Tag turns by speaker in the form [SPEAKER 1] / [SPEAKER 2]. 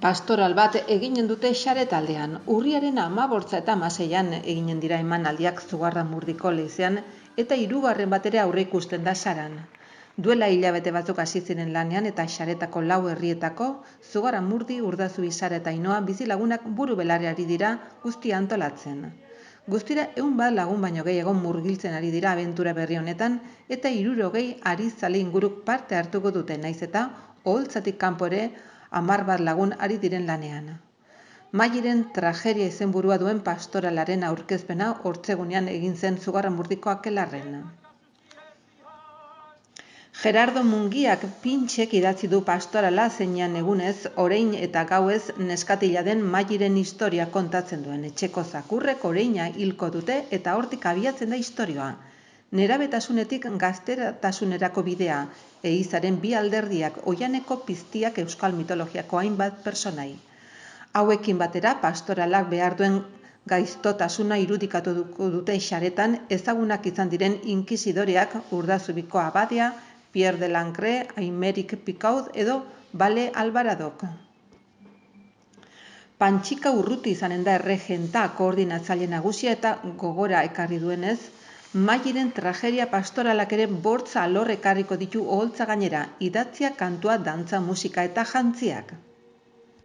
[SPEAKER 1] Pastoral bat eginen dute Xare taldean. Urriaren 15 eta 16an eginen dira emanaldiak Zugarramurdiko leizean eta 3. bat ere aurreikusten da Saran. Duela hilabete batzuk hasi ziren lanean eta Xaretako 4 herrietako Zugarramurdi, Urdazubi, Sara eta Ainoa bizilagunak buru belarri ari dira guztia antolatzen. Guztira 100 lagun baino gehiago murgiltzen ari dira abentura berri honetan eta 60 ari zale inguruk parte hartuko dute, naiz eta oholtzatik kanpo ere 10 lagun ari diren lanean. Mairen tragedia izenburua duen pastoralaren aurkezpena Hortzegunean egin zen Zugarramurdiko Akelarren. Gerardo Mungiak Pintxek idatzi du pastorala zeinean egunez, orain eta gauez neskatila den Mairen historia kontatzen duen. Etxeko zakurrek oraina hilko dute eta hortik abiatzen da istorioa. Nerabetasunetik gazteratasunerako bidea, ehizaren 2 alderdiak, oihaneko piztiak euskal mitologiako hainbat pertsonai. Hauekin batera pastoralak behar duen gaiztotasuna irudikatu dute Xaretan ezagunak izan diren inkisidoreak Urdazubiko Abadea, Pierre de Lancre, Aimeric Picaud edo Bale Albaradok. Pantxika Urruti izanen da erregenta koordinatzaile nagusia eta gogora ekarri duenez, Mairen tragedia pastoralak ere bortza alor ekarriko ditu oholtza gainera, idatzia, kantua, dantza, musika eta jantziak.